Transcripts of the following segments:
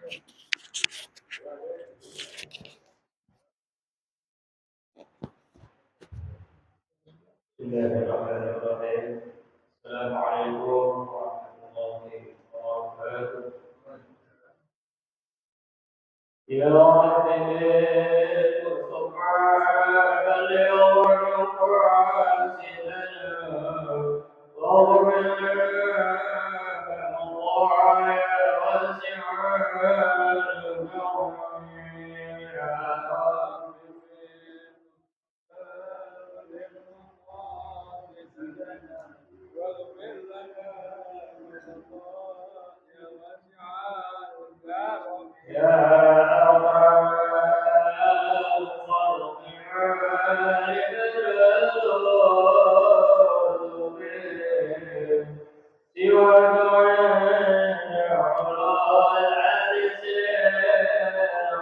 بسم الله الرحمن الرحيم. السلام عليكم ورحمة الله وبركاته. يا رب سبحان اليوم قاسنا واغفر لنا الله يا واسع الكرم يا رب يا أرحم الخلق عالم الذنوب سواك على العرش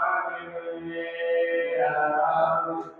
العظيم يا رب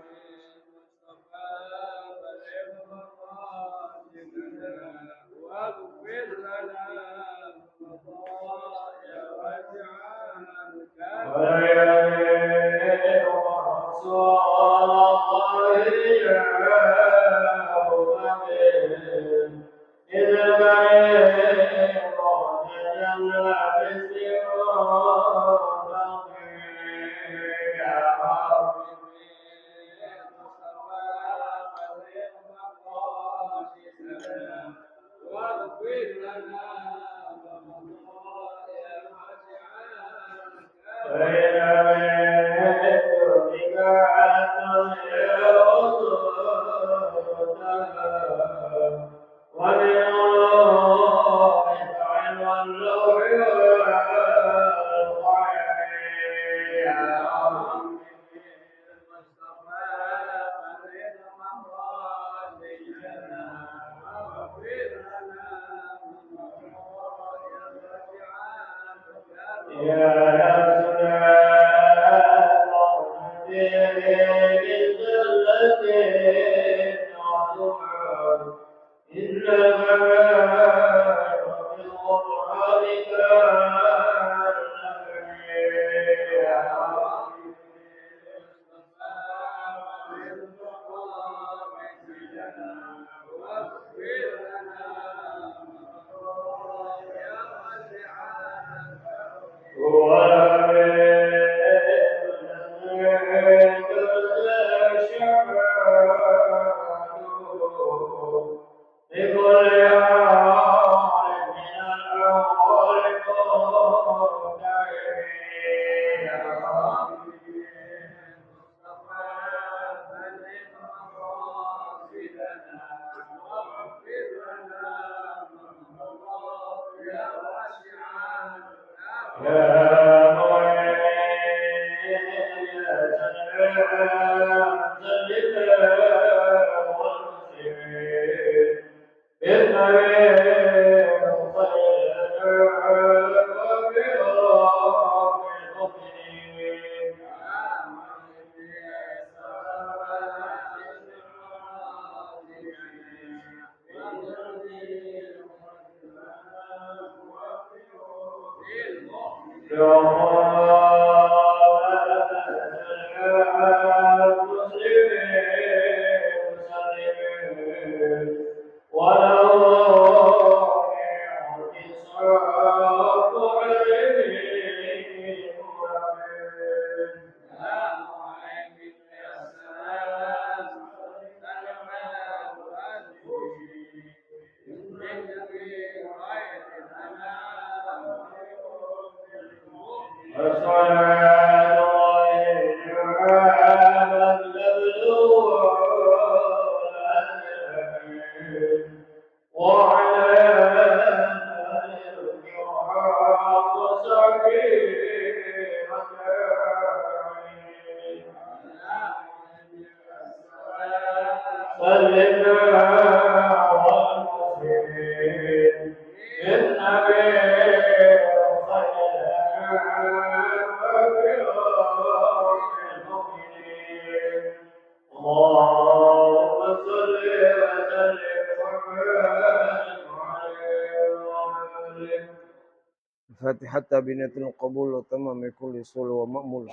فاتحة بنية القبول وتمام كل سول ومأمول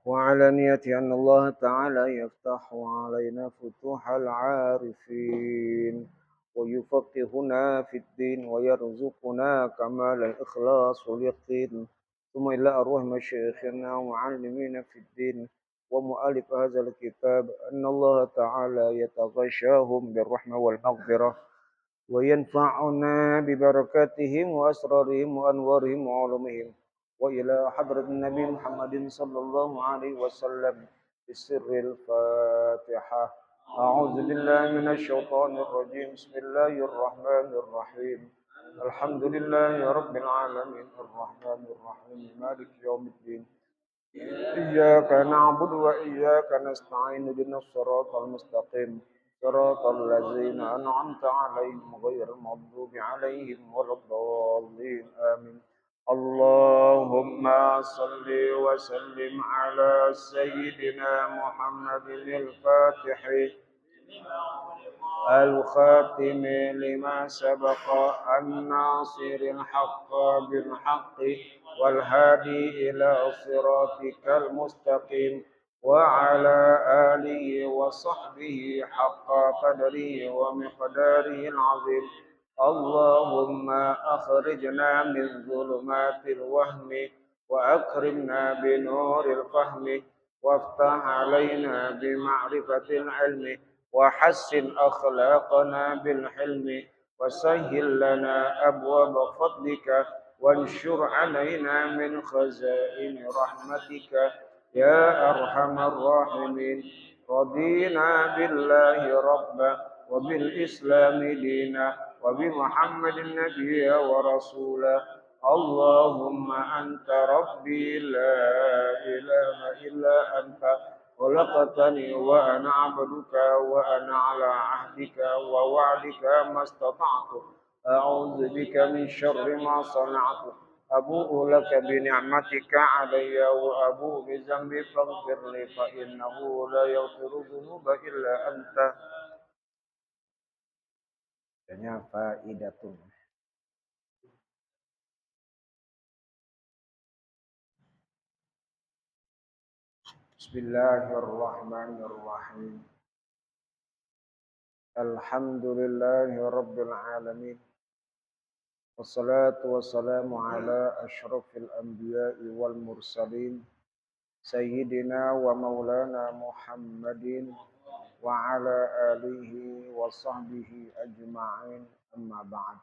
وعلى نية أن الله تعالى يفتح علينا فتوح العارفين ويفقهنا في الدين ويرزقنا كمال الإخلاص واليقين ثم إلى أرواح مشايخنا ومعلمين في الدين ومؤلف هذا الكتاب أن الله تعالى يتغشاهم بالرحمة والمغفرة وينفعنا ببركاتهم وأسرارهم وأنوارهم وعلومهم وإلى حضرة النبي محمد صلى الله عليه وسلم بسر الفاتحة. أعوذ بالله من الشيطان الرجيم. بسم الله الرحمن الرحيم. الحمد لله رب العالمين الرحمن الرحيم مالك يوم الدين. إياك نعبد وإياك نستعين اهدنا الصراط المستقيم صراط الذين أنعمت عليهم غير المغضوب عليهم ولا الضالين آمين. اللهم صل وسلم على سيدنا محمد الفاتح الخاتم لما سبق الناصر الحق بالحق والهادي إلى صراطك المستقيم وعلى آله وصحبه حق قدره ومقداره العظيم. اللهم أخرجنا من ظلمات الوهم وأكرمنا بنور الفهم وافتح علينا بمعرفة العلم وحسن أخلاقنا بالحلم وسهل لنا أبواب فضلك وانشر علينا من خزائن رحمتك يا أرحم الراحمين. رضينا بالله ربا وبالإسلام دينا وبمحمد النبي ورسولا. اللهم أنت ربي لا إله إلا أنت خلقتني وأنا عبدك وأنا على عهدك ووعدك ما استطعت أعوذ بك من شر ما صنعت أبوء لك بنعمتك علي وأبوء بذنبي فاغفر لي فإنه لا يغفر الذنوب إلا أنت. Hanya faidatun. Bismillahirrahmanirrahim. Alhamdulillahi rabbil alamin. Wassalatu wassalamu ala asyrafil anbiya'i wal mursalin sayyidina wa maulana Muhammadin wa ala alihi wa sahbihi ajma'in amma ba'd.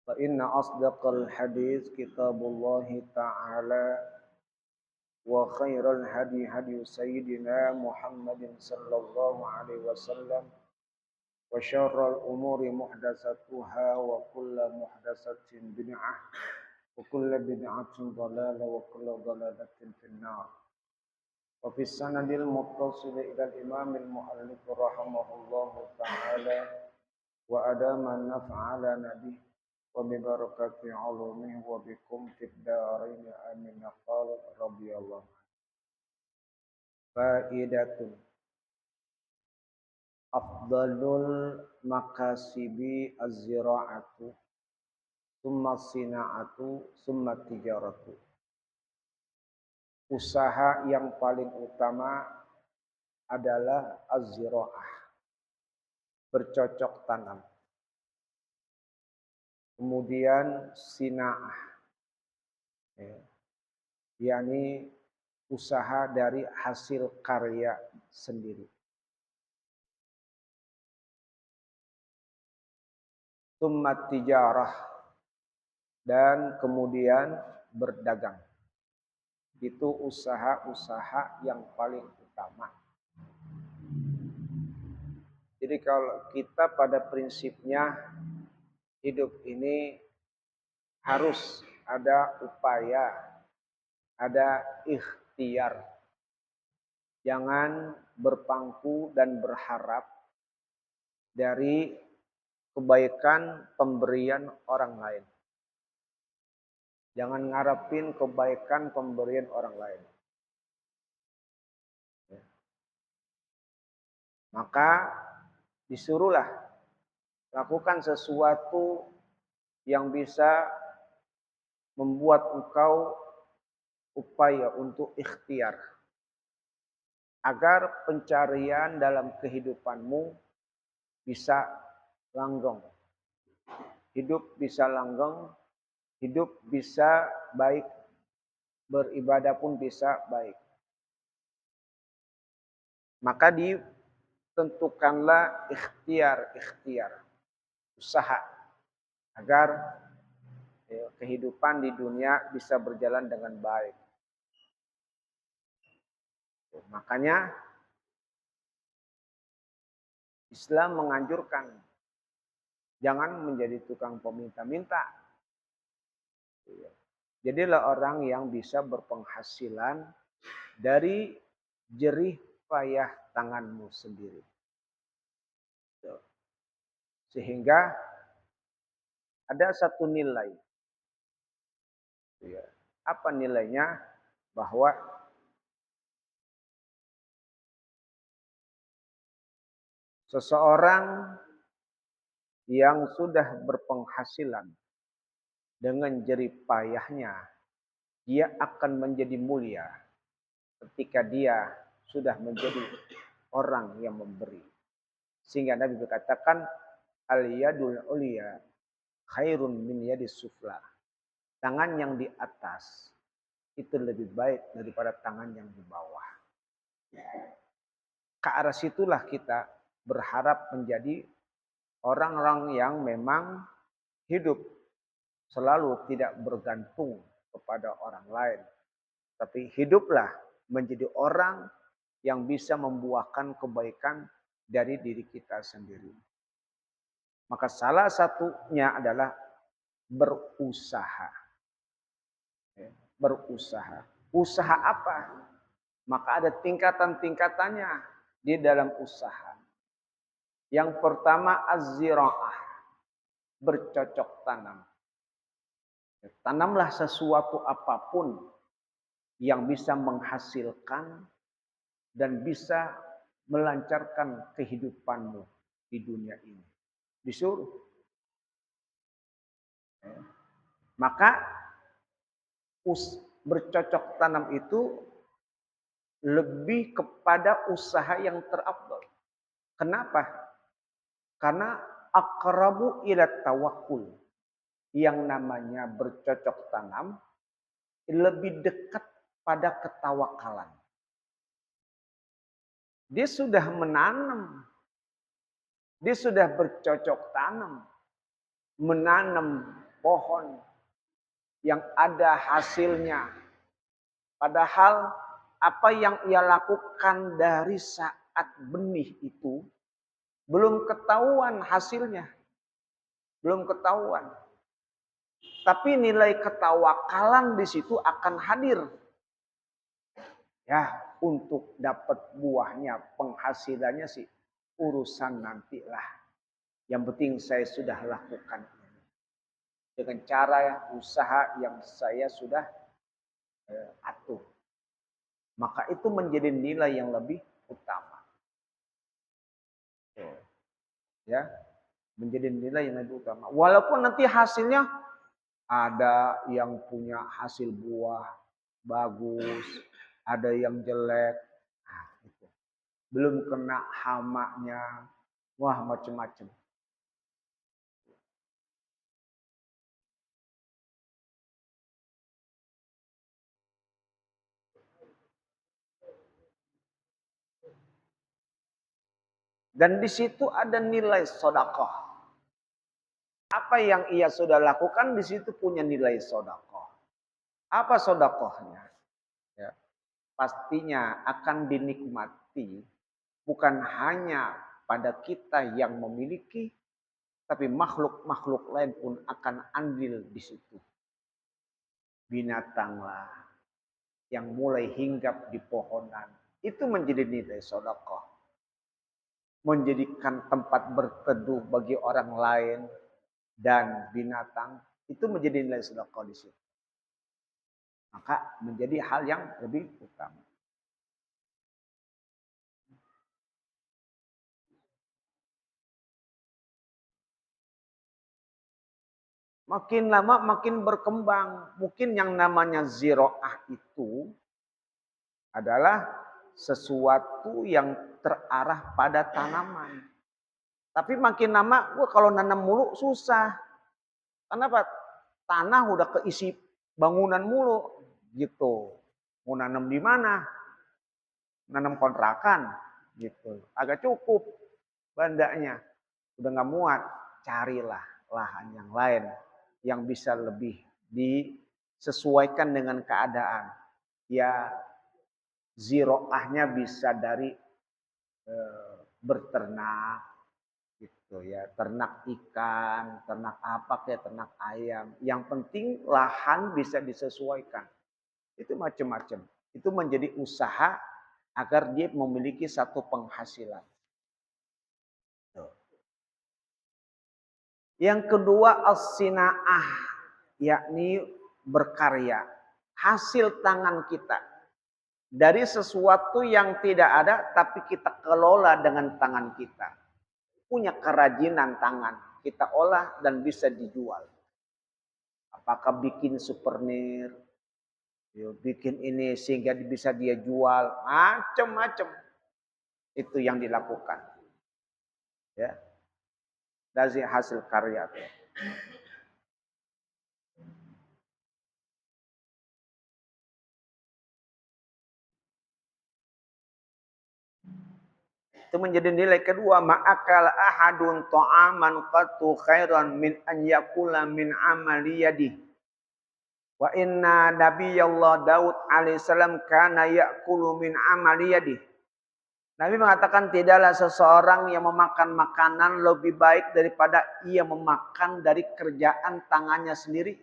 Fa inna asdaqal hadis kitabullahi ta'ala wa khairal hadi hadi sayyidina Muhammadin sallallahu alaihi wasallam wa syarral umuri muhdatsatuha wa kullu muhdatsatin bid'ah wa kullu bid'atin dhalalah wa kullu dhalalatin finnar. Wa fi sanadil muttasil ila al-imam al-muallif rahimahullahu ta'ala wa adama naf'ala nabi wa bi barakati ulumihi wa bikum fid darain amin. Qala radhiyallahu faidatun afdalul makasibi az-zira'atu summa sina'atu summa tijaratu. Usaha yang paling utama adalah az-zira'ah, bercocok tanam. Kemudian sina'ah, ya, yakni usaha dari hasil karya sendiri. Summa tijarah, dan kemudian berdagang. Itu usaha-usaha yang paling utama. Jadi kalau kita pada prinsipnya hidup ini harus ada upaya, ada ikhtiar. Jangan berpangku dan berharap dari kebaikan pemberian orang lain. Jangan ngarepin kebaikan pemberian orang lain. Maka disuruhlah lakukan sesuatu yang bisa membuat engkau upaya untuk ikhtiar agar pencarian dalam kehidupanmu bisa langgeng. Hidup bisa langgeng, hidup bisa baik, beribadah pun bisa baik. Maka ditentukanlah ikhtiar, usaha agar kehidupan di dunia bisa berjalan dengan baik. Makanya Islam menganjurkan jangan menjadi tukang peminta-minta. Jadilah orang yang bisa berpenghasilan dari jerih payah tanganmu sendiri. Sehingga ada satu nilai. Apa nilainya? Bahwa seseorang yang sudah berpenghasilan dengan jerih payahnya, dia akan menjadi mulia ketika dia sudah menjadi orang yang memberi. Sehingga Nabi berkatakan, al-yadul ulia khairun min yadis sufla. Tangan yang di atas itu lebih baik daripada tangan yang di bawah. Ke arah situlah kita berharap menjadi orang-orang yang memang hidup selalu tidak bergantung kepada orang lain. Tapi hiduplah menjadi orang yang bisa membuahkan kebaikan dari diri kita sendiri. Maka salah satunya adalah berusaha. Berusaha. Usaha apa? Maka ada tingkatan-tingkatannya di dalam usaha. Yang pertama az-zira'ah, bercocok tanam. Tanamlah sesuatu apapun yang bisa menghasilkan dan bisa melancarkan kehidupanmu di dunia ini. Disuruh. Maka bercocok tanam itu lebih kepada usaha yang terafdal. Kenapa? Karena aqrabu ila tawakkul. Yang namanya bercocok tanam lebih dekat pada ketawakalan. Dia sudah menanam. Dia sudah bercocok tanam. Menanam pohon yang ada hasilnya. Padahal apa yang ia lakukan dari saat benih itu belum ketahuan hasilnya. Belum ketahuan. Tapi nilai ketawakalan di situ akan hadir. Ya, untuk dapat buahnya, penghasilannya sih urusan nantilah. Yang penting saya sudah lakukan ini. Dengan cara usaha yang saya sudah atur. Maka itu menjadi nilai yang lebih utama. Ya, menjadi nilai yang lebih utama. Walaupun nanti hasilnya ada yang punya hasil buah bagus, ada yang jelek. Nah, itu. Belum kena hamanya. Wah, macam-macam. Dan di situ ada nilai sedekah. Apa yang ia sudah lakukan di situ punya nilai sedekah. Apa sedekahnya? Ya, pastinya akan dinikmati bukan hanya pada kita yang memiliki, tapi makhluk-makhluk lain pun akan andil di situ. Binatanglah yang mulai hinggap di pohonan. Itu menjadi nilai sedekah. Menjadikan tempat berteduh bagi orang lain dan binatang. Itu menjadi nilai sedekah di situ. Maka menjadi hal yang lebih utama. Makin lama makin berkembang. Mungkin yang namanya ziro'ah itu adalah sesuatu yang terarah pada tanaman. Tapi makin lama, kalau nanam mulu susah. Kenapa? Tanah udah keisi bangunan mulu. Gitu. Mau nanam di mana? Nanam kontrakan. Gitu. Agak cukup bandanya. Udah nggak muat, carilah lahan yang lain yang bisa lebih disesuaikan dengan keadaan. Ya, ziroahnya bisa dari berternak, gitu ya, ternak ikan, ternak apa kayak ternak ayam. Yang penting lahan bisa disesuaikan. Itu macam-macam. Itu menjadi usaha agar dia memiliki satu penghasilan. Yang kedua as-sinaah, yakni berkarya. Hasil tangan kita. Dari sesuatu yang tidak ada tapi kita kelola dengan tangan kita. Punya kerajinan tangan, kita olah dan bisa dijual. Apakah bikin souvenir, bikin ini sehingga bisa dia jual, macam-macam. Itu yang dilakukan. Ya. Dari hasil karya. Itu menjadi nilai kedua, ma'akal ahadun ta'aman qatu khairan min an yakula min amali yadi. Wa inna nabiyallah Daud alaihissalam kana ya'kulu min amali yadi. Nabi mengatakan tidaklah seseorang yang memakan makanan lebih baik daripada ia memakan dari kerjaan tangannya sendiri.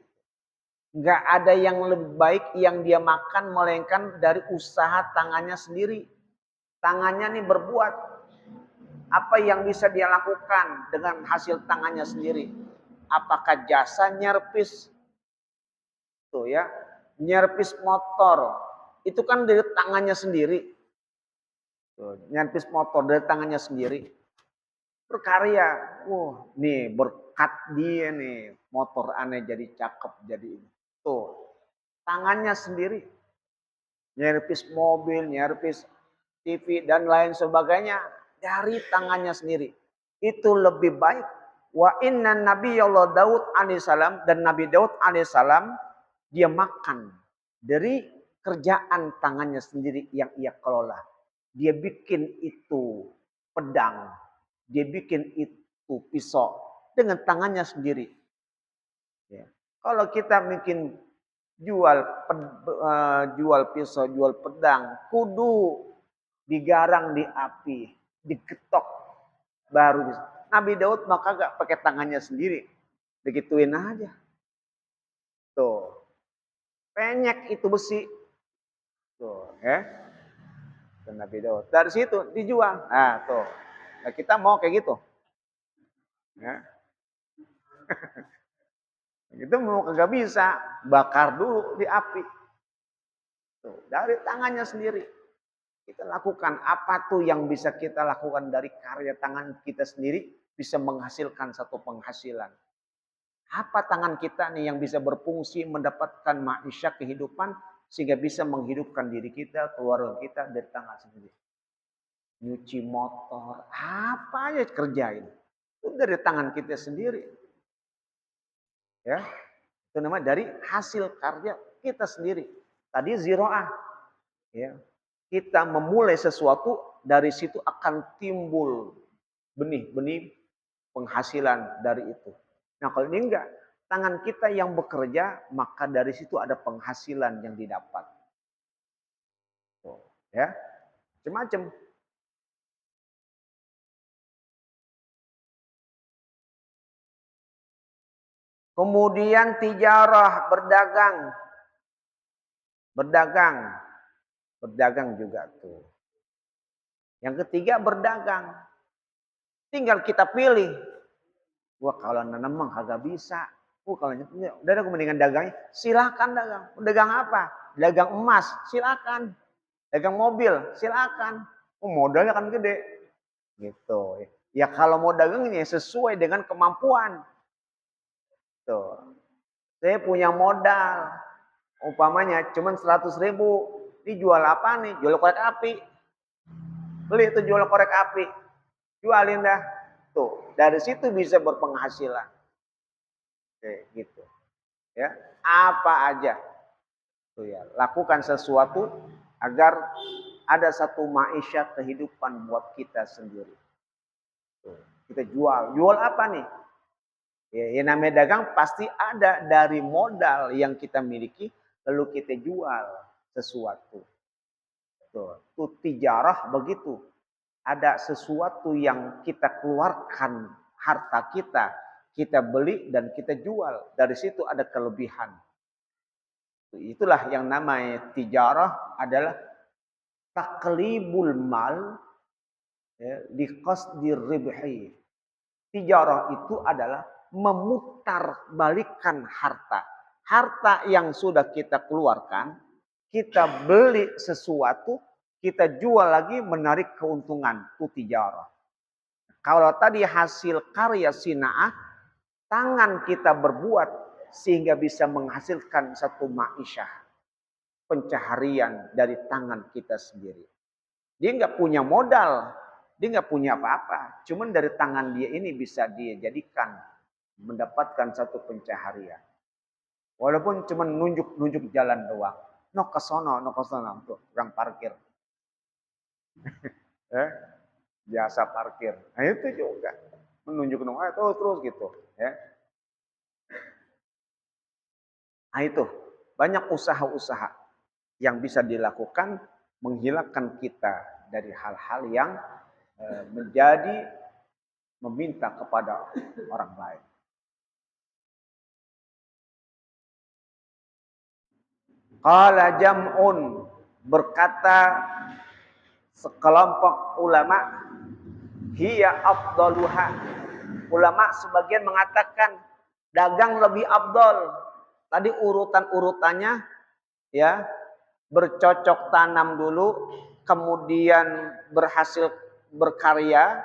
Enggak ada yang lebih baik yang dia makan melainkan dari usaha tangannya sendiri. Tangannya nih berbuat. Apa yang bisa dia lakukan dengan hasil tangannya sendiri? Apakah jasa nyerpis? Tuh ya, nyerpis motor. Itu kan dari tangannya sendiri. Tuh, nyerpis motor dari tangannya sendiri. Berkarya. Wah, nih berkat dia nih. Motor aneh jadi cakep jadi ini. Tuh, tangannya sendiri. Nyerpis mobil, nyerpis TV dan lain sebagainya dari tangannya sendiri. Itu lebih baik. Wa inna nabiyallah Daud alaihissalam, dan Nabi Daud alaihissalam dia makan dari kerjaan tangannya sendiri yang ia kelola. Dia bikin itu pedang, dia bikin itu pisau dengan tangannya sendiri. Ya. Kalau kita bikin jual pisau, jual pedang, kudu digarang di api, digetok baru bisa. Nabi Daud maka gak pakai tangannya sendiri, digituin aja. Tuh, penyek itu besi. Tuh, ya. Nabi Daud. Dari situ dijual. Nah, tuh. Nah, kita mau kayak gitu. Ya. Itu mau kagak bisa, bakar dulu di api. Tuh, dari tangannya sendiri. Kita lakukan apa tuh yang bisa kita lakukan dari karya tangan kita sendiri bisa menghasilkan satu penghasilan. Apa tangan kita nih yang bisa berfungsi mendapatkan maisha kehidupan sehingga bisa menghidupkan diri kita, keluarga kita dari tangan sendiri. Nyuci motor, apa aja kerjain. Itu dari tangan kita sendiri. Ya. Itu namanya dari hasil karya kita sendiri. Tadi ziro'ah. Ya. Kita memulai sesuatu, dari situ akan timbul benih-benih penghasilan dari itu. Nah kalau ini enggak, tangan kita yang bekerja, maka dari situ ada penghasilan yang didapat. Ya, macam-macam. Kemudian tijarah, berdagang. Berdagang juga tuh. Yang ketiga berdagang. Tinggal kita pilih. Wah kalau nanam mah kagak bisa. Kalau udah aku mendingan dagangnya. Silakan dagang. Dagang apa? Dagang emas. Silakan. Dagang mobil. Silakan. Modalnya kan gede. Gitu. Ya kalau mau dagangnya sesuai dengan kemampuan. Tuh. Saya punya modal, umpamanya cuman 100.000, dijual apa nih? Jual korek api. Beli itu jual korek api, jualin dah. Tuh, dari situ bisa berpenghasilan. Oke, gitu. Ya, apa aja. Tuh ya, lakukan sesuatu agar ada satu maisha kehidupan buat kita sendiri. Tuh, kita jual. Jual apa nih? Ya, yang namanya dagang pasti ada dari modal yang kita miliki, lalu kita jual sesuatu. Tuh tijarah begitu. Ada sesuatu yang kita keluarkan harta kita, kita beli dan kita jual. Dari situ ada kelebihan. Itulah yang namanya tijarah adalah taklibul mal ya, di qasdi ribhi. Tijarah itu adalah memutar balikan harta. Harta yang sudah kita keluarkan, kita beli sesuatu, kita jual lagi menarik keuntungan. Itu tijarah. Kalau tadi hasil karya sina'ah, tangan kita berbuat sehingga bisa menghasilkan satu ma'isyah. Pencaharian dari tangan kita sendiri. Dia nggak punya modal, dia nggak punya apa-apa. Cuman dari tangan dia ini bisa dia jadikan mendapatkan satu pencaharian. Walaupun cuma nunjuk-nunjuk jalan doang. No ke sono tuh, orang parkir. Jasa parkir. Nah itu juga menunjuk terus gitu, ya. Nah itu banyak usaha-usaha yang bisa dilakukan menghilangkan kita dari hal-hal yang menjadi meminta kepada orang lain. Qala jam'un, berkata sekelompok ulama, hiya afdaluha. Ulama sebagian mengatakan dagang lebih afdal. Tadi urutan-urutannya ya, bercocok tanam dulu, kemudian berhasil berkarya,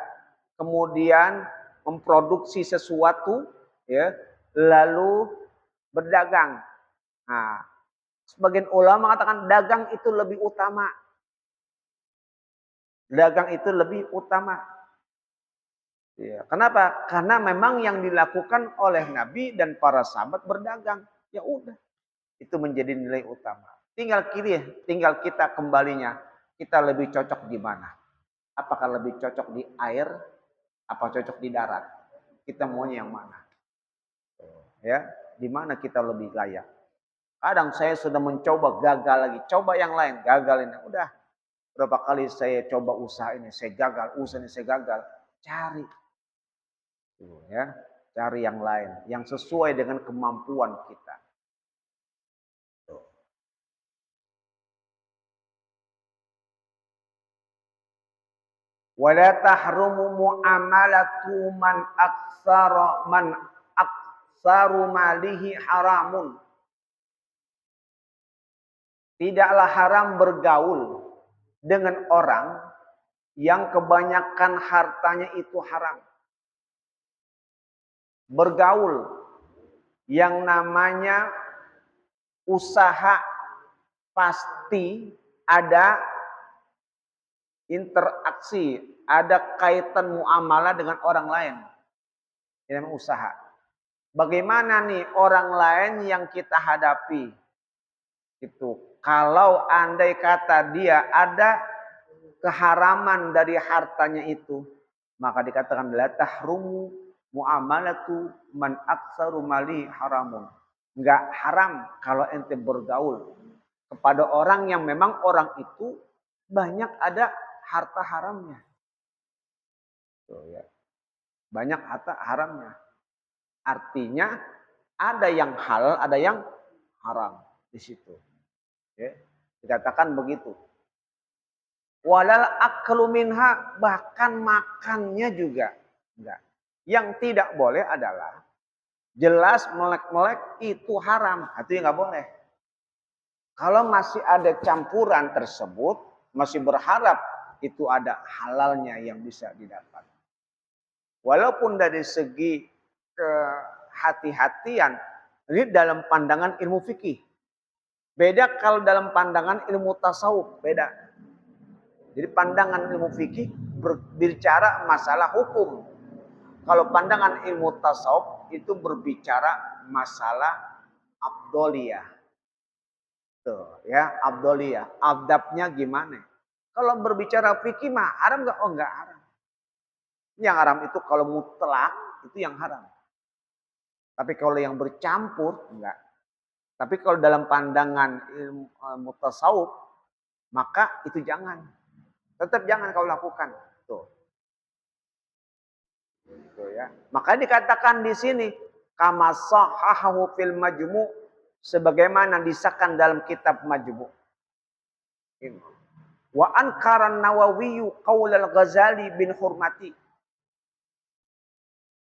kemudian memproduksi sesuatu ya, lalu berdagang. Nah, sebagian ulama mengatakan dagang itu lebih utama. Dagang itu lebih utama. Ya, kenapa? Karena memang yang dilakukan oleh Nabi dan para sahabat berdagang. Ya udah, itu menjadi nilai utama. Tinggal kita kembalinya. Kita lebih cocok di mana? Apakah lebih cocok di air? Apa cocok di darat? Kita maunya yang mana? Ya, di mana kita lebih layak? Kadang saya sudah mencoba gagal lagi, coba yang lain, gagal ini. Udah, berapa kali saya coba usaha ini, saya gagal, usaha ini saya gagal. Cari ya, cari yang lain yang sesuai dengan kemampuan kita. Wala tahrumu muamalatu man aksaru malihi haramun. Tidaklah haram bergaul dengan orang yang kebanyakan hartanya itu haram. Bergaul yang namanya usaha pasti ada interaksi, ada kaitan muamalah dengan orang lain. Ini namanya usaha. Bagaimana nih orang lain yang kita hadapi? Itu kalau andai kata dia ada keharaman dari hartanya itu, maka dikatakan la tahrumu muamalatu man aksaru mali haramun. Enggak haram kalau ente bergaul kepada orang yang memang orang itu banyak ada harta haramnya. Tuh, ya. Banyak harta haramnya. Artinya ada yang halal, ada yang haram di situ. Ya. Dikatakan begitu. Walal aklu minha, bahkan makannya juga enggak. Yang tidak boleh adalah jelas melek-melek itu haram, itu enggak boleh. Kalau masih ada campuran tersebut, masih berharap itu ada halalnya yang bisa didapat. Walaupun dari segi kehati-hatian Ini dalam pandangan ilmu fikih. Beda kalau dalam pandangan ilmu tasawuf, beda. Jadi pandangan ilmu fikih berbicara masalah hukum. Kalau pandangan ilmu tasawuf itu berbicara masalah abdoliyah. Tuh, ya, abdoliyah. Adabnya gimana? Kalau berbicara fikih mah haram enggak? Oh, enggak haram. Yang haram itu kalau mutlak itu yang haram. Tapi kalau yang bercampur enggak. Tapi kalau dalam pandangan ilmu tasawuf maka itu jangan. Tetap jangan kau lakukan. Tuh. Tuh ya. Maka dikatakan di sini kama sahahahu fil majmu' sebagaimana disahkan dalam kitab Majmu'. Wa ankara Nawawi qaul al-Ghazali bin Hurmati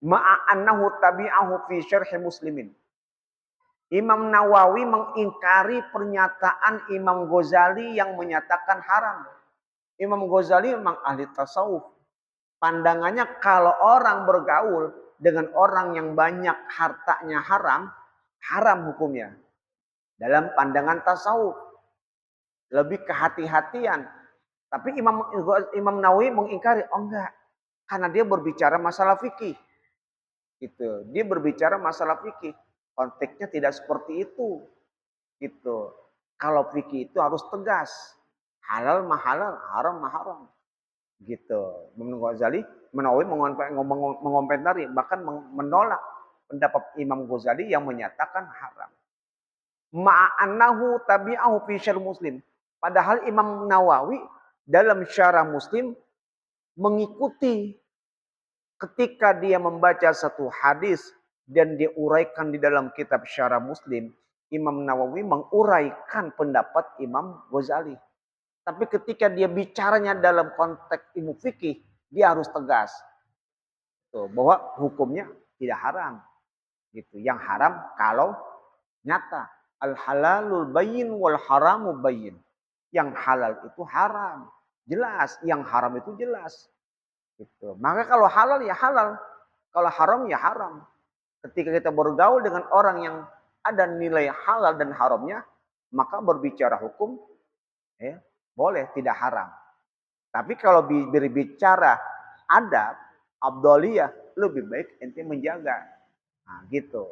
ma'a annahu tabi'ahu fi syarh Muslimin. Imam Nawawi mengingkari pernyataan Imam Ghazali yang menyatakan haram. Imam Ghazali memang ahli tasawuf. Pandangannya kalau orang bergaul dengan orang yang banyak hartanya haram, haram hukumnya. Dalam pandangan tasawuf. Lebih kehati-hatian. Tapi Imam Nawawi mengingkari, oh enggak. Karena dia berbicara masalah fikih. Gitu. Dia berbicara masalah fikih. Konteksnya tidak seperti itu. Gitu. Kalau fikih itu harus tegas. Halal mah halal, haram mah haram. Gitu. Imam Ghazali, Nawawi mengomentari, bahkan menolak pendapat Imam Ghazali yang menyatakan haram. Ma'annahu tabi'ahu fi syarh Muslim. Padahal Imam Nawawi dalam syarah Muslim mengikuti ketika dia membaca satu hadis dan diuraikan di dalam kitab syarah Muslim, Imam Nawawi menguraikan pendapat Imam Ghazali. Tapi ketika dia bicaranya dalam konteks ilmu fikih, dia harus tegas. Tuh, bahwa hukumnya tidak haram. Gitu. Yang haram kalau nyata. Al-halalul bayyin wal haramu bayyin. Yang halal itu haram. Jelas. Yang haram itu jelas. Gitu. Maka kalau halal ya halal. Kalau haram ya haram. Ketika kita bergaul dengan orang yang ada nilai halal dan haramnya, maka berbicara hukum, ya, boleh, tidak haram. Tapi kalau berbicara adab, abdoliyah, lebih baik ente menjaga. Nah, gitu.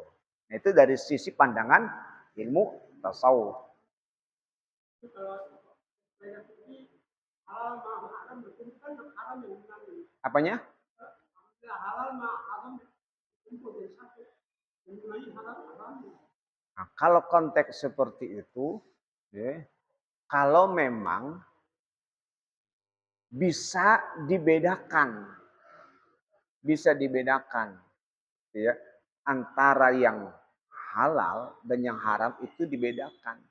Nah, itu dari sisi pandangan ilmu tasawuf. Apanya? Nah, kalau konteks seperti itu, ya, kalau memang bisa dibedakan, ya, antara yang halal dan yang haram itu dibedakan.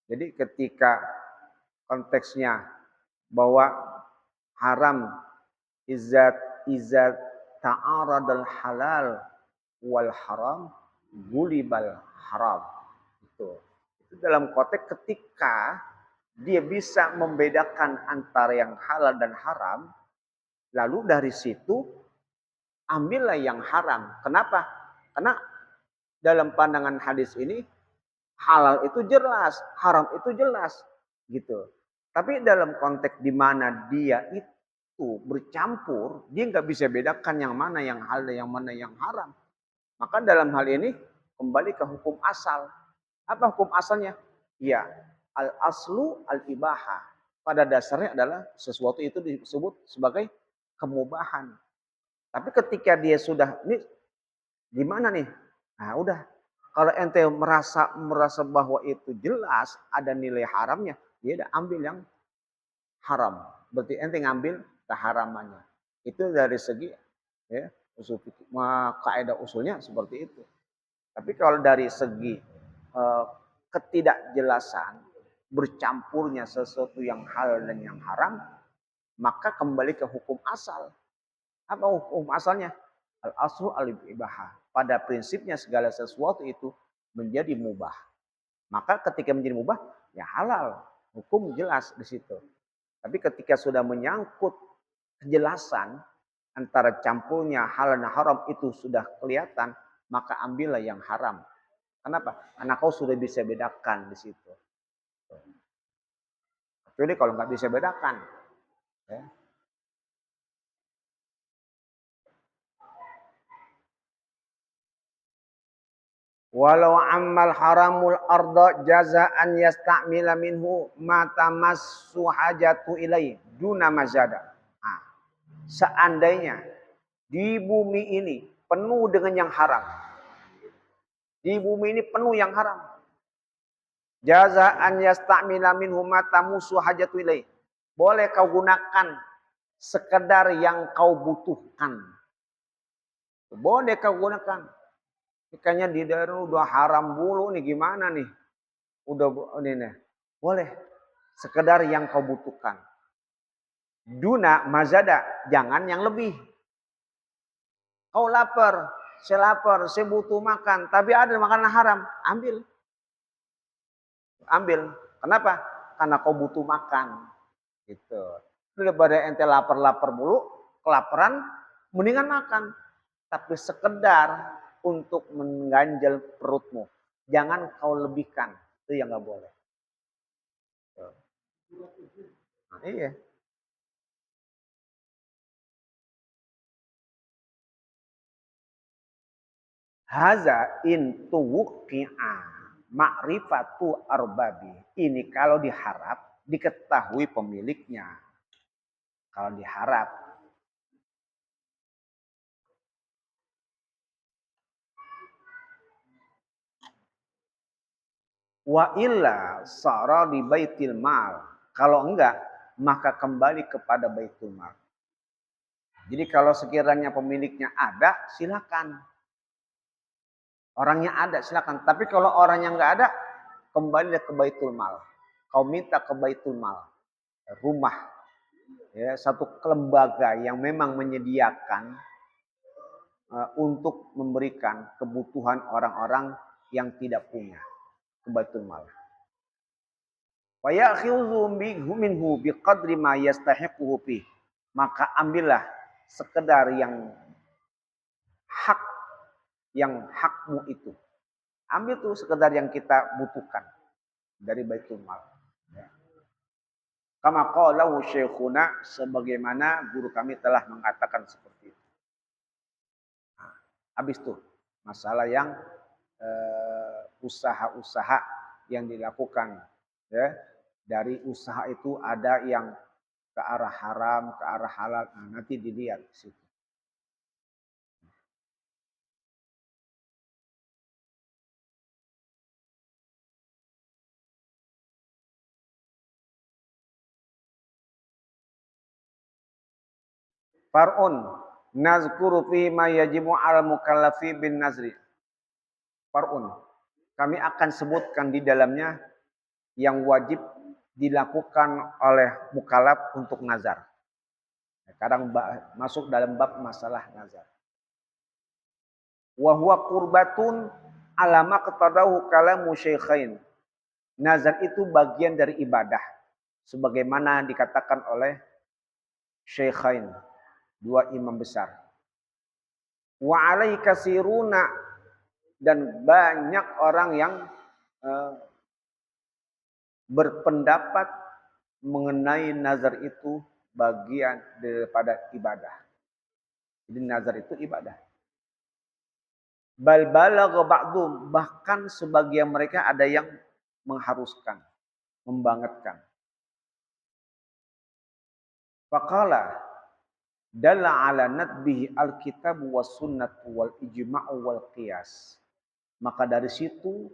Jadi ketika konteksnya bahwa haram izat ta'aradal halal wal haram gulibal haram. Itu dalam konteks ketika dia bisa membedakan antara yang halal dan haram, lalu dari situ ambillah yang haram. Kenapa? Karena dalam pandangan hadis ini halal itu jelas, haram itu jelas, gitu. Tapi dalam konteks di mana dia itu bercampur, dia nggak bisa bedakan yang mana yang halal, yang mana yang haram. Maka dalam hal ini kembali ke hukum asal. Apa hukum asalnya? Ya, al-aslu al-ibahah. Pada dasarnya adalah sesuatu itu disebut sebagai kemubahan. Tapi ketika dia sudah, ini gimana nih? Nah udah, kalau ente merasa bahwa itu jelas ada nilai haramnya, dia udah ambil yang haram. Berarti ente ngambil keharamannya. Itu dari segi ya, usul fikih, kaidah usulnya seperti itu. Tapi kalau dari segi ketidakjelasan, bercampurnya sesuatu yang halal dan yang haram, maka kembali ke hukum asal. Apa hukum asalnya? Al-aslu al-ibahah. Pada prinsipnya segala sesuatu itu menjadi mubah. Maka ketika menjadi mubah, ya halal. Hukum jelas di situ. Tapi ketika sudah menyangkut kejelasan antara campurnya halal dan haram itu sudah kelihatan, maka ambillah yang haram. Kenapa? Karena kau sudah bisa bedakan di situ. Jadi kalau nggak bisa bedakan, ya. Walau ammal haramul arda jazaan yasta'mila minhu ma tamassu hajatu ilai duna mazada. Nah, seandainya di bumi ini penuh dengan yang haram. Di bumi ini penuh yang haram. Jazaan yasta'mila minhu ma tamassu hajatu ilai. Boleh kau gunakan sekedar yang kau butuhkan. Boleh kau gunakan. Ikannya di daerah udah haram bulu nih, gimana nih? Udah ini nih. Boleh. Sekedar yang kau butuhkan. Duna mazada, jangan yang lebih. Kau lapar, saya butuh makan, tapi ada makanan haram, ambil. Ambil. Kenapa? Karena kau butuh makan. Gitu. Daripada ente lapar-lapar mulu, kelaparan, mendingan makan. Tapi sekedar untuk mengganjal perutmu. Jangan kau lebihkan. Itu yang nggak boleh. Nah, iya. Haza in tuwuqi'a ma'rifatu arbabi. Ini kalau diharap diketahui pemiliknya. Kalau diharap. Wa illa sara di baitil mal. Kalau enggak, maka kembali kepada baitul mal. Jadi kalau sekiranya pemiliknya ada, silakan. Orangnya ada, silakan. Tapi kalau orangnya enggak ada, kembali ke baitul mal. Kau minta ke baitul mal. Rumah. Ya, satu lembaga yang memang menyediakan untuk memberikan kebutuhan orang-orang yang tidak punya ke baitul mal. Wa ya'khudhu minhu biqadri ma yastahiquhu fi. Maka ambillah sekedar hak yang hakmu itu. Ambil tuh sekedar yang kita butuhkan dari baitul mal. Kama qalahu syekhuna, sebagaimana guru kami telah mengatakan seperti itu. Nah, habis tuh masalah yang usaha-usaha yang dilakukan, ya. Dari usaha itu ada yang ke arah haram, ke arah halal. Nah, nanti dilihat di situ. Far'un nazkuru fi ma yajibu 'ala mukallafi bin nazri. Far'un. Kami akan sebutkan di dalamnya yang wajib dilakukan oleh mukallaf untuk nazar. Sekarang masuk dalam bab masalah nazar. Wa huwa qurbatun ala ma qatadahu kalamu syaikhain. Nazar itu bagian dari ibadah. Sebagaimana dikatakan oleh syaikhain, dua imam besar. Wa alai kasiruna, dan banyak orang yang berpendapat mengenai nazar itu bagian daripada ibadah. Jadi nazar itu ibadah. Bal balagha ba'dhum, bahkan sebagian mereka ada yang mengharuskan, membangetkan. Faqala dalla ala nadbihi alkitab was sunnah wal ijma' wal qiyas. Maka dari situ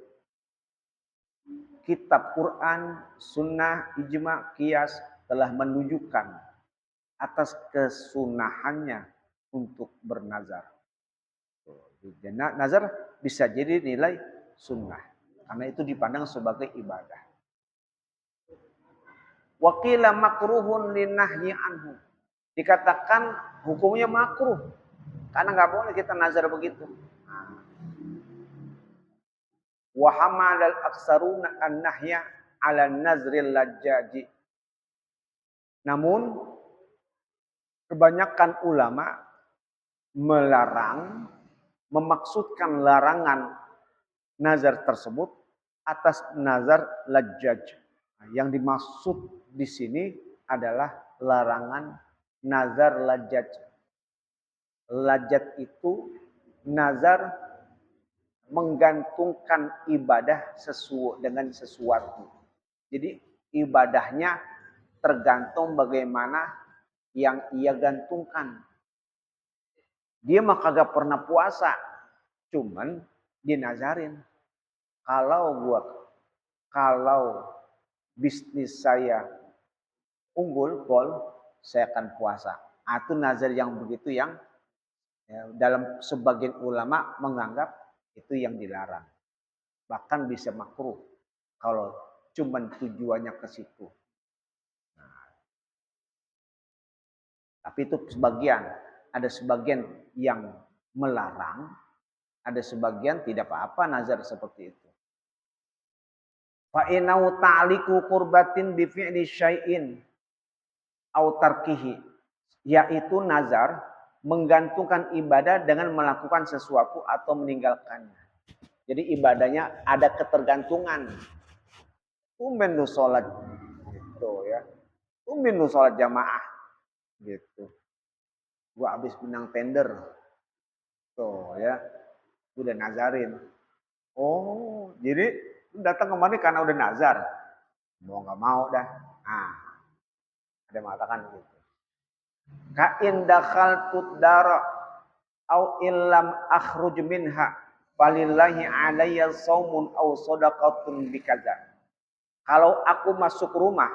kitab Quran, sunnah, ijma', qiyas telah menunjukkan atas kesunahannya untuk bernazar. Nazar bisa jadi nilai sunnah, karena itu dipandang sebagai ibadah. Waqila makruhun linahyi anhu. Dikatakan hukumnya makruh, karena nggak boleh kita nazar begitu. Wa hamalal aksaruna an-nahya ala nazril lajjaji. Namun kebanyakan ulama melarang, memaksudkan larangan nazar tersebut atas nazar lajjaj. Nah, yang dimaksud di sini adalah larangan nazar lajjaj. Lajjaj itu nazar menggantungkan ibadah dengan sesuatu. Jadi ibadahnya tergantung bagaimana yang ia gantungkan. Dia mah kagak pernah puasa, cuman dinazarin. Kalau bisnis saya unggul, gol, saya akan puasa. Itu nazar yang begitu yang dalam sebagian ulama menganggap itu yang dilarang. Bahkan bisa makruh kalau cuman tujuannya ke situ. Nah, tapi itu sebagian. Ada sebagian yang melarang, ada sebagian tidak apa-apa nazar seperti itu. Fa inau ta'liqu qurbatin bi fi'li syai'in au tarkihi, yaitu nazar menggantungkan ibadah dengan melakukan sesuatu atau meninggalkannya. Jadi ibadahnya ada ketergantungan. Tumben lu sholat gitu ya. Tumben lu sholat jamaah gitu. Gua habis menang tender. Tuh ya. Gua udah nazarin. Oh, jadi lu datang kemari karena udah nazar. Mau nggak mau dah. Nah, ada yang mengatakan gitu. Ka in dakhaltud dara au illam akhruj minha falillahi alayya saumun au shadaqatun bikaza. Kalau aku masuk rumah,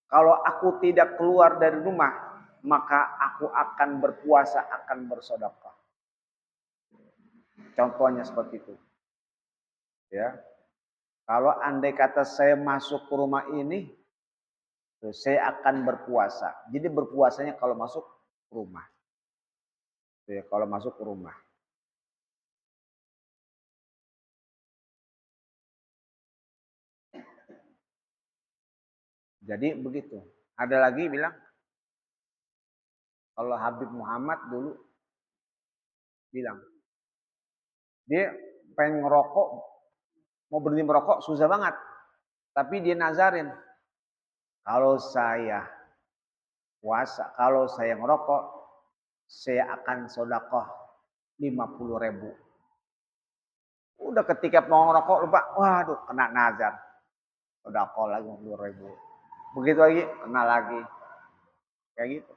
kalau aku tidak keluar dari rumah, maka aku akan berpuasa, akan bersedekah. Contohnya seperti itu. Ya. Kalau andai kata saya masuk ke rumah ini, saya akan berpuasa. Jadi berpuasanya kalau masuk ke rumah. Ya, kalau masuk ke rumah. Jadi begitu. Ada lagi bilang, kalau Habib Muhammad dulu bilang, dia pengen ngerokok, mau berhenti merokok susah banget. Tapi dia nazarin, kalau saya puasa, kalau saya ngerokok, saya akan sedekah 50.000. Udah ketika mau ngerokok lupa, waduh kena nazar. Sedekah lagi 50.000. Begitu lagi, kena lagi. Kayak gitu.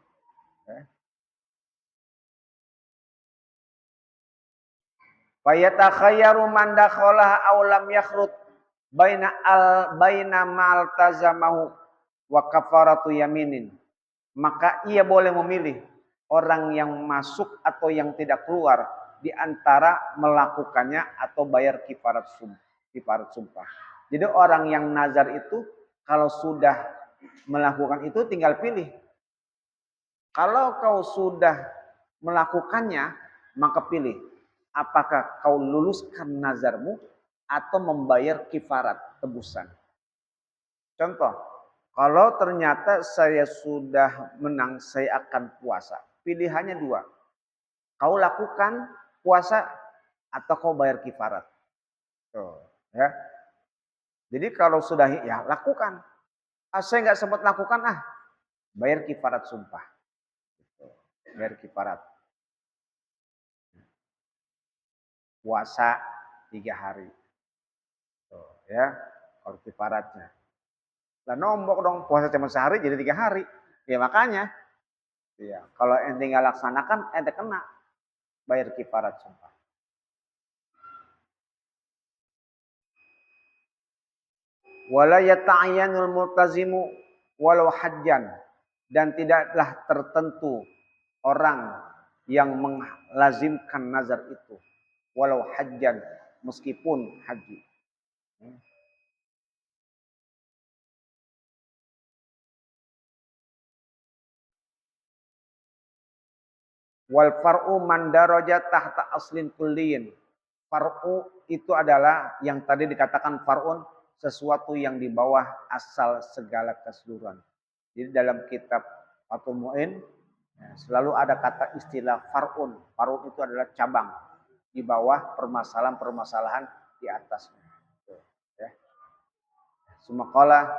Fayatakhayyaru man dakhala aw lam yakhrut baina mal tazamahu wa kafaratu yaminin. Maka ia boleh memilih orang yang masuk atau yang tidak keluar di antara melakukannya atau bayar kifarat sumpah. Jadi orang yang nazar itu kalau sudah melakukan itu tinggal pilih. Kalau kau sudah melakukannya, maka pilih. Apakah kau luluskan nazarmu atau membayar kifarat tebusan. Contoh, kalau ternyata saya sudah menang, saya akan puasa. Pilihannya dua. Kau lakukan puasa atau kau bayar kifarat. Tuh, ya. Jadi kalau sudah ya lakukan. Saya nggak sempat lakukan, bayar kifarat sumpah. Bayar kifarat. Puasa 3 hari. Tuh, ya, kalau kifaratnya. Lah nombok dong, puasa cuma sehari jadi 3 hari. Ya makanya, ya, kalau ente nggak laksanakan, ente kena bayar kifarat sumpah. Wala yata'ayyanul multazimu walau hajjan, dan tidaklah tertentu orang yang melazimkan nazar itu walau hajjan, meskipun haji. Wal far'u man daraja tahta aslin kulliyin. Far'u itu adalah yang tadi dikatakan far'un, sesuatu yang di bawah asal segala keseluruhan. Jadi dalam kitab Fathul Mu'in selalu ada kata istilah far'un. Far'un itu adalah cabang di bawah permasalahan-permasalahan di atasnya. Tuh, ya. Sumaqala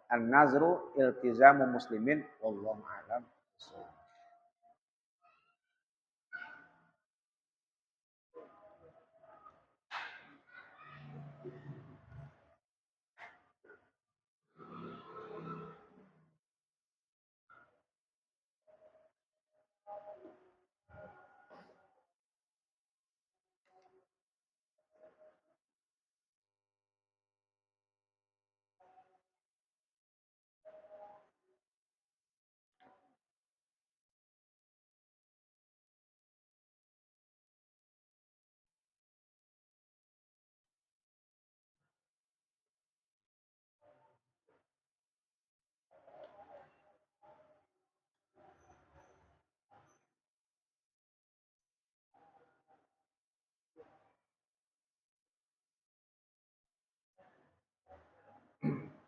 an-nazru iltizamu muslimin wallahu a'lam.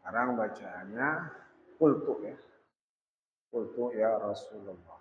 Sekarang bacaannya qultu ya. Qultu ya Rasulullah.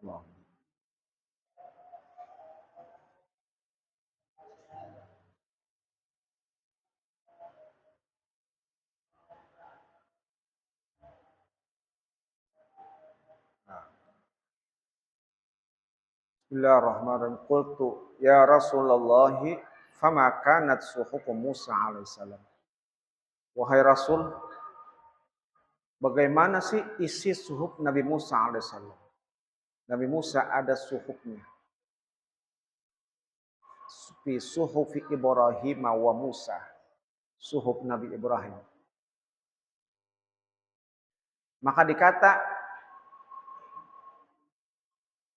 Allah. Bismillahirrahmanirrahim. Qultu ya Rasulullah, fama kanat suhufu Musa alaihissalam. Wahai Rasul, bagaimana sih isi suhuf Nabi Musa alaihissalam? Nabi Musa ada suhufnya. Fi suhufi Ibrahim wa Musa. Suhuf Nabi Ibrahim. Maka dikata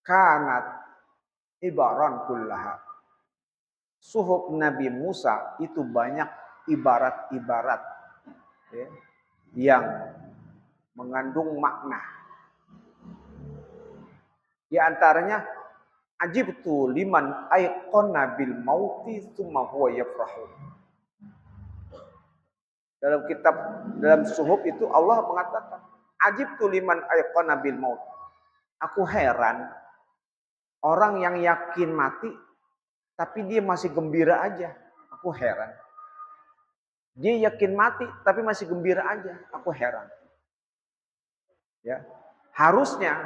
kanat ibaran kullaha. Suhuf Nabi Musa itu banyak ibarat-ibarat ya, yang mengandung makna. Di antaranya ajibtu liman aiqona bil mauti tsumma huwa yafrahu. Dalam kitab, dalam suhuf itu Allah mengatakan, ajibtu liman ayqana bil maut. Aku heran orang yang yakin mati tapi dia masih gembira aja. Aku heran. Dia yakin mati tapi masih gembira aja. Aku heran. Ya. Harusnya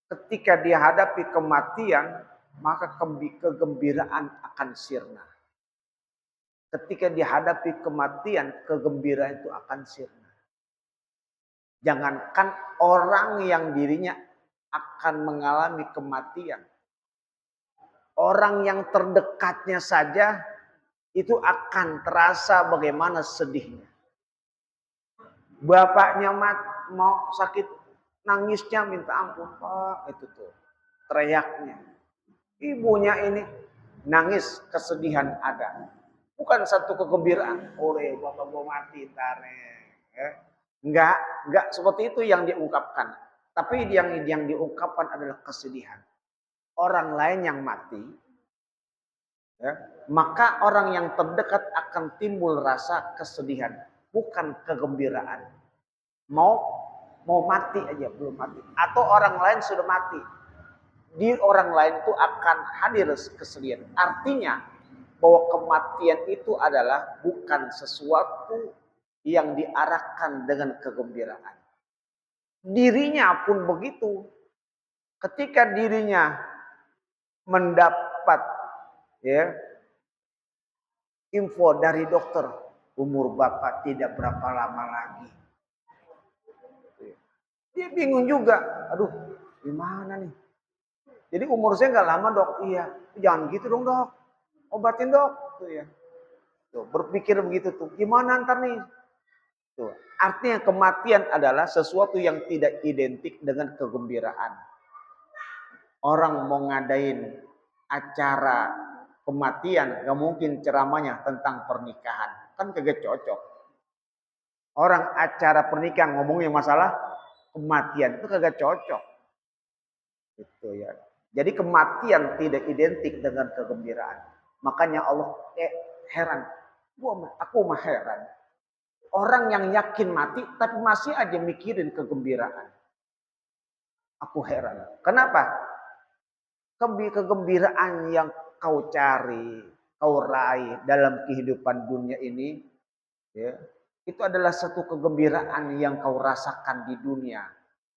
ketika dia hadapi kematian, maka kegembiraan akan sirna. Ketika dihadapi kematian, kegembiraan itu akan sirna. Jangankan orang yang dirinya akan mengalami kematian. Orang yang terdekatnya saja itu akan terasa bagaimana sedihnya. Bapaknya mau sakit, nangisnya minta ampun, Pak, itu tuh teriaknya. Ibunya ini nangis, kesedihan ada. Bukan satu kegembiraan, oleh bapak gua mati tare. Ya. Enggak seperti itu yang diungkapkan. Tapi yang diungkapkan adalah kesedihan. Orang lain yang mati, ya, maka orang yang terdekat akan timbul rasa kesedihan, bukan kegembiraan. Mau mati aja belum mati, atau orang lain sudah mati, di orang lain itu akan hadir kesedihan. Artinya bahwa kematian itu adalah bukan sesuatu yang diarahkan dengan kegembiraan. Dirinya pun begitu. Ketika dirinya mendapat, ya, info dari dokter, umur bapak tidak berapa lama lagi. Dia bingung juga, aduh gimana nih. Jadi umur saya nggak lama dok, iya. Jangan gitu dong dok, obatin dok. Tuh ya. Tuh, berpikir begitu tuh, gimana ntar nih. Tuh. Artinya kematian adalah sesuatu yang tidak identik dengan kegembiraan. Orang mau ngadain acara kematian, gak mungkin ceramahnya tentang pernikahan. Kan kagak cocok. Orang acara pernikahan ngomongnya masalah kematian, itu kagak cocok. Gitu ya. Jadi kematian tidak identik dengan kegembiraan. Makanya Allah heran. Aku mah heran. Orang yang yakin mati tapi masih aja mikirin kegembiraan. Aku heran. Kenapa? Kegembiraan yang kau cari, kau raih dalam kehidupan dunia ini, ya, itu adalah satu kegembiraan yang kau rasakan di dunia,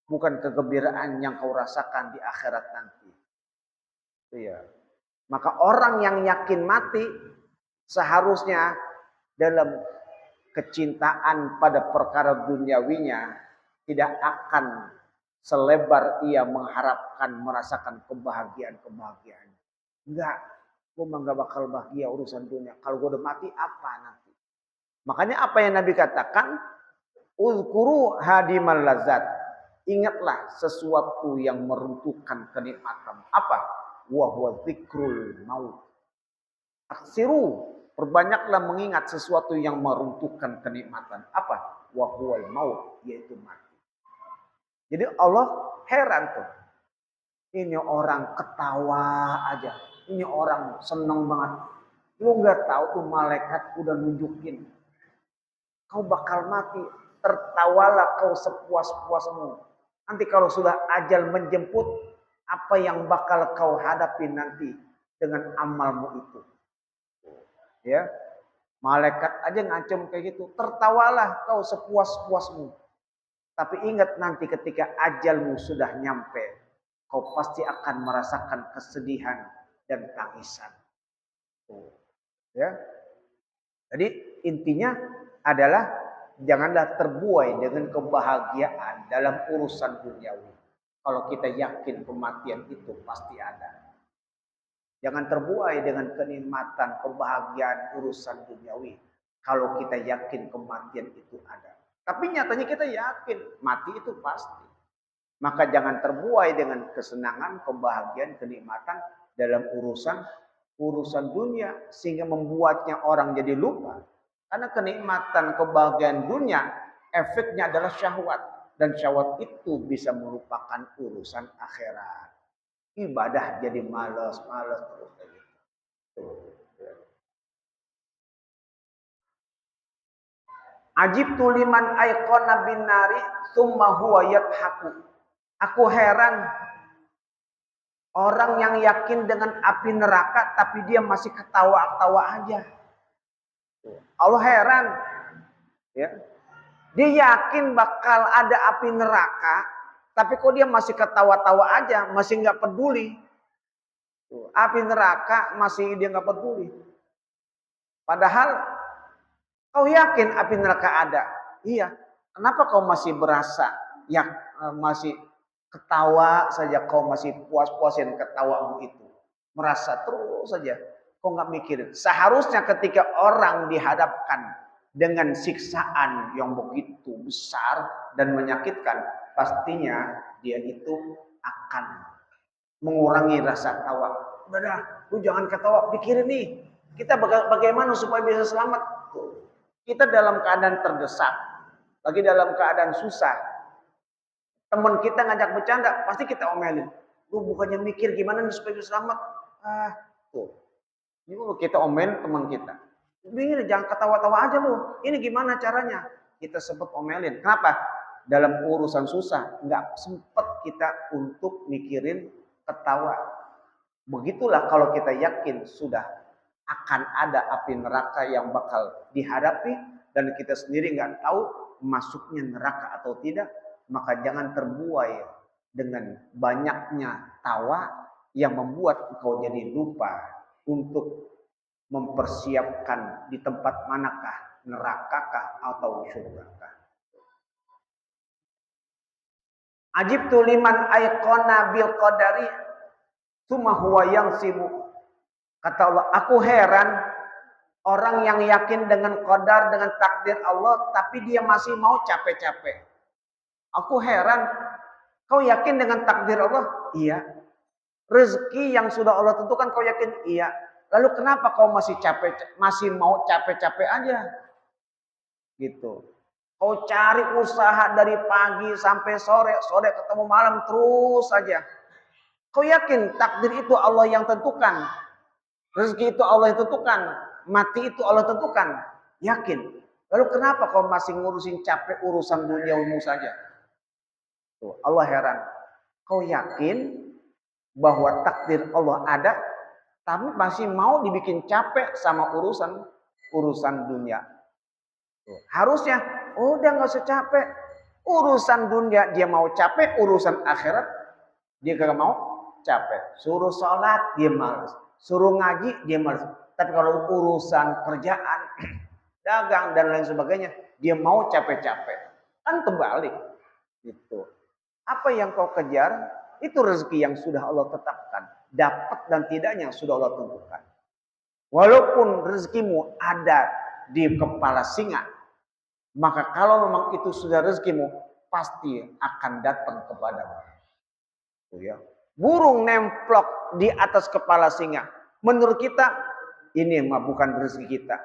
bukan kegembiraan yang kau rasakan di akhirat nanti. Itu ya. Maka orang yang yakin mati seharusnya dalam kecintaan pada perkara duniawinya tidak akan selebar ia mengharapkan merasakan kebahagiaan. Enggak, gue mah gak bakal bahagia urusan dunia. Kalau gue udah mati apa nanti? Makanya apa yang Nabi katakan, uzkuru hadimal lazat. Ingatlah sesuatu yang meruntuhkan kenikmatan. Apa? Wa huwa dzikrul maut. Aksiru, perbanyaklah mengingat sesuatu yang meruntuhkan kenikmatan. Apa? Wa huwal maut, yaitu mati. Jadi Allah heran tuh. Ini orang ketawa aja. Ini orang seneng banget. Lu nggak tahu tuh malaikat udah nunjukin. Kau bakal mati. Tertawalah kau sepuas-puasmu. Nanti kalau sudah ajal menjemput, apa yang bakal kau hadapi nanti dengan amalmu itu. Ya, malaikat aja ngancam kayak gitu. Tertawalah kau sepuas-puasmu. Tapi ingat nanti ketika ajalmu sudah nyampe, kau pasti akan merasakan kesedihan dan tangisan. Ya. Jadi intinya adalah janganlah terbuai dengan kebahagiaan dalam urusan duniawi. Kalau kita yakin kematian itu pasti ada. Jangan terbuai dengan kenikmatan, kebahagiaan urusan duniawi. Kalau kita yakin kematian itu ada. Tapi nyatanya kita yakin mati itu pasti. Maka jangan terbuai dengan kesenangan, kebahagiaan, kenikmatan dalam urusan dunia. Sehingga membuatnya orang jadi lupa. Karena kenikmatan, kebahagiaan dunia, efeknya adalah syahwat. Dan syahwat itu bisa melupakan urusan akhirat. Ibadah jadi malas terus kayak gitu. Ajibtu liman ayqana bin nari tsumma huwa yadhaku. Aku heran orang yang yakin dengan api neraka tapi dia masih ketawa-ketawa aja. Allah heran, ya. Dia yakin bakal ada api neraka, tapi kok dia masih ketawa-tawa aja, masih nggak peduli. Api neraka masih dia nggak peduli. Padahal kau yakin api neraka ada? Iya. Kenapa kau masih berasa ya masih ketawa saja, kau masih puas-puasin ketawamu itu? Merasa terus saja. Kau nggak mikirin. Seharusnya ketika orang dihadapkan dengan siksaan yang begitu besar dan menyakitkan, pastinya dia itu akan mengurangi rasa tawa. Udah dah, lu jangan ketawa, pikirin nih. Kita bagaimana supaya bisa selamat? Kita dalam keadaan terdesak, lagi dalam keadaan susah. Teman kita ngajak bercanda, pasti kita omelin. Lu bukannya mikir gimana nih supaya bisa selamat? Tuh. Ini kita omelin teman kita. Ini jangan ketawa-tawa aja lu. Ini gimana caranya? Kita sempat omelin. Kenapa? Dalam urusan susah, nggak sempat kita untuk mikirin ketawa. Begitulah kalau kita yakin sudah akan ada api neraka yang bakal dihadapi dan kita sendiri nggak tahu masuknya neraka atau tidak, maka jangan terbuai dengan banyaknya tawa yang membuat engkau jadi lupa untuk mempersiapkan di tempat manakah, nerakakah atau syurgakah. Ajibtu liman ayqana bil qadari tsumma huwa yansibu. Kata Allah, aku heran orang yang yakin dengan qadar, dengan takdir Allah, tapi dia masih mau capek-capek. Aku heran, kau yakin dengan takdir Allah? Iya. Rezeki yang sudah Allah tentukan kau yakin? Iya. Lalu kenapa kau masih capek, masih mau capek-capek aja? Gitu. Kau cari usaha dari pagi sampai sore, sore ketemu malam terus saja. Kau yakin takdir itu Allah yang tentukan? Rezeki itu Allah yang tentukan, mati itu Allah tentukan. Yakin. Lalu kenapa kau masih ngurusin capek urusan duniamu saja? Tuh, Allah heran. Kau yakin bahwa takdir Allah ada, tapi masih mau dibikin capek sama urusan dunia. Tuh, harusnya, udah nggak usah capek. Urusan dunia dia mau capek, urusan akhirat dia gak mau capek. Suruh sholat dia malas. Suruh ngaji, dia malas. Tapi kalau urusan kerjaan, dagang, dan lain sebagainya, dia mau capek-capek. Kan terbalik. Gitu. Apa yang kau kejar, itu rezeki yang sudah Allah tetapkan. Dapat dan tidaknya sudah Allah tentukan. Walaupun rezekimu ada di kepala singa, maka kalau memang itu sudah rezekimu, pasti akan datang kepadamu. Ya. Burung nemplok di atas kepala singa. Menurut kita, ini mah bukan rezeki kita.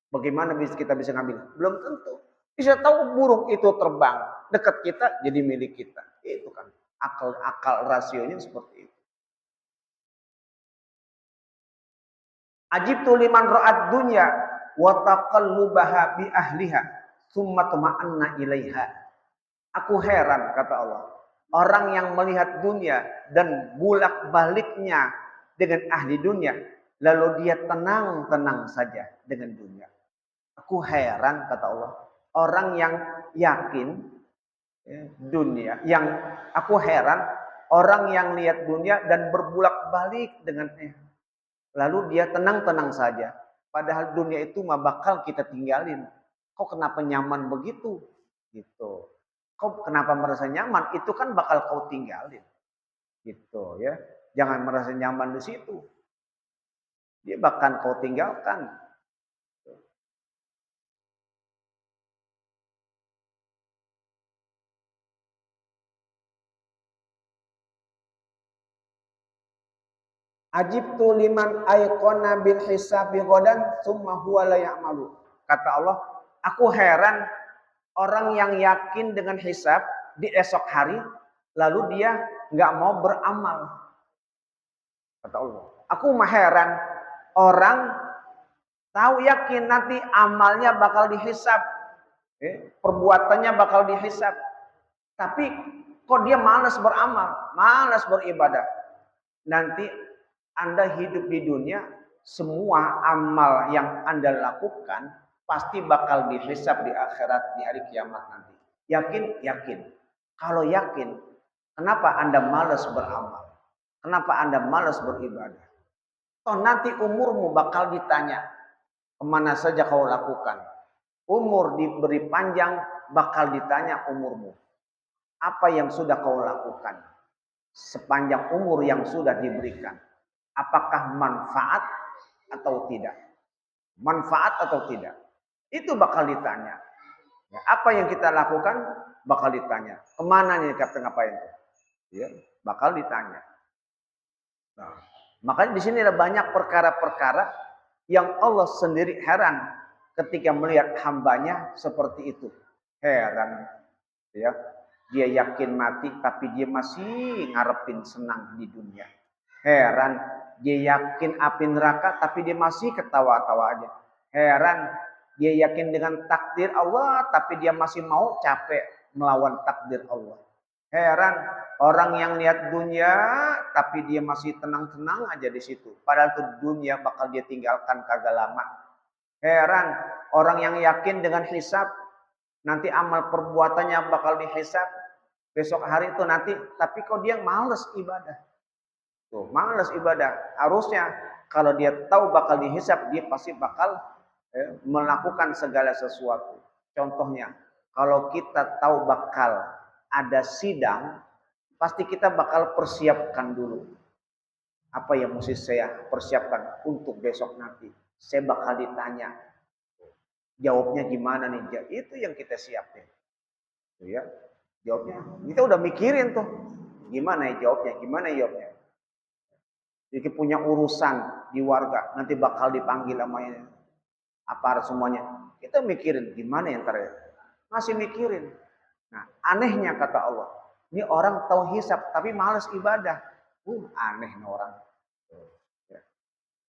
Bagaimana kita bisa ngambil? Belum tentu. Bisa tahu burung itu terbang dekat kita jadi milik kita. Itu kan akal rasionya seperti itu. Ajibtu liman ra'ad dunya wa taqallubaha bi ahliha tsumma tuma'anna ilaiha. Aku heran kata Allah. Orang yang melihat dunia dan bolak-baliknya dengan ahli dunia, lalu dia tenang-tenang saja dengan dunia. Aku heran kata Allah, orang yang yakin dunia, aku heran orang yang lihat dunia dan berbolak-balik dengannya. Lalu dia tenang-tenang saja. Padahal dunia itu mah bakal kita tinggalin. Kok kenapa nyaman begitu? Gitu. Kau kenapa merasa nyaman? Itu kan bakal kau tinggalin. Gitu ya. Jangan merasa nyaman di situ. Dia bakal kau tinggalkan. Ajibtu liman ayqana bil hisabi ghadan tsumma huwa la ya'malu. Kata Allah, aku heran orang yang yakin dengan hisab di esok hari, lalu dia nggak mau beramal. Kata Allah, aku mah heran orang tahu yakin nanti amalnya bakal dihisab, Perbuatannya bakal dihisab. Tapi kok dia malas beramal, malas beribadah. Nanti Anda hidup di dunia, semua amal yang Anda lakukan pasti bakal dihisab di akhirat, di hari kiamat nanti. Yakin? Yakin. Kalau yakin, kenapa Anda malas beramal? Kenapa Anda malas beribadah? Toh nanti umurmu bakal ditanya, kemana saja kau lakukan. Umur diberi panjang, bakal ditanya umurmu. Apa yang sudah kau lakukan sepanjang umur yang sudah diberikan? Apakah manfaat atau tidak? Manfaat atau tidak? Itu bakal ditanya. Ya, apa yang kita lakukan bakal ditanya. Kemana nih kita ngapain tuh? Ya, bakal ditanya. Nah, makanya di sini ada banyak perkara-perkara yang Allah sendiri heran ketika melihat hambanya seperti itu. Heran, ya. Dia yakin mati tapi dia masih ngarepin senang di dunia. Heran, dia yakin api neraka tapi dia masih ketawa-tawa aja. Heran, dia yakin dengan takdir Allah tapi dia masih mau capek melawan takdir Allah. Heran, orang yang lihat dunia tapi dia masih tenang-tenang aja di situ. Padahal tuh dunia bakal dia tinggalkan kagak lama. Heran, orang yang yakin dengan hisab, nanti amal perbuatannya bakal dihisab besok hari itu nanti, tapi kok dia males ibadah. Tuh, males ibadah. Harusnya kalau dia tahu bakal dihisab, dia pasti bakal melakukan segala sesuatu. Contohnya, kalau kita tahu bakal ada sidang, pasti kita bakal persiapkan dulu. Apa yang mesti saya persiapkan untuk besok nanti? Saya bakal ditanya. Jawabnya gimana nih? Itu yang kita siapin. Tuh ya. Jawabnya, kita udah mikirin tuh. Gimana ya jawabnya? Gimana ya jawabnya? Jadi punya urusan di warga, nanti bakal dipanggil namanya aparat semuanya. Kita mikirin gimana yang ntar ya? Masih mikirin. Nah, anehnya kata Allah, ini orang tahu hisab tapi malas ibadah. Aneh nih orang. Ya.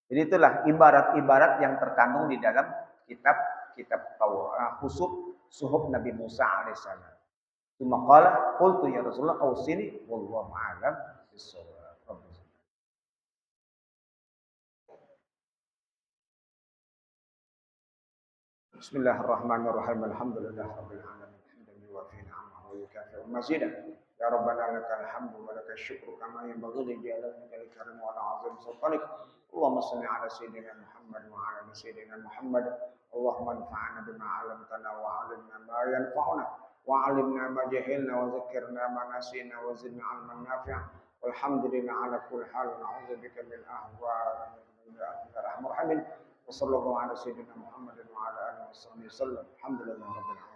Jadi itulah ibarat-ibarat yang terkandung di dalam kitab Husub Suhub Nabi Musa alaihissalam. Cuma qala qultu ya Rasulullah ausini wallahu a'lam bissawab. Bismillahirrahmanirrahim. Alhamdulillahirabbil alamin. Hamdan yuwafi ni'amahu wa yukafi'u mazidah. Ya Rabbana lakal hamdu wa lakal syukru kama yanbaghi li jalalika al-karim wa 'azim sultanik. Allahumma shalli ala sayyidina Muhammad wa ala ali sayyidina Muhammad. Allahumma anfa'na bima 'allamtana wa 'allimna ma yanfa'una wa 'allimna ma jahilna wa zakkirna ma nasina wa zidna 'ilman nafi'a. Walhamdulillah ala kulli hal. Na'udzu bika min ahwal arhamar rahimin. وصلى الله على سيدنا محمد وعلى اله وصحبه وسلم الحمد لله رب العالمين.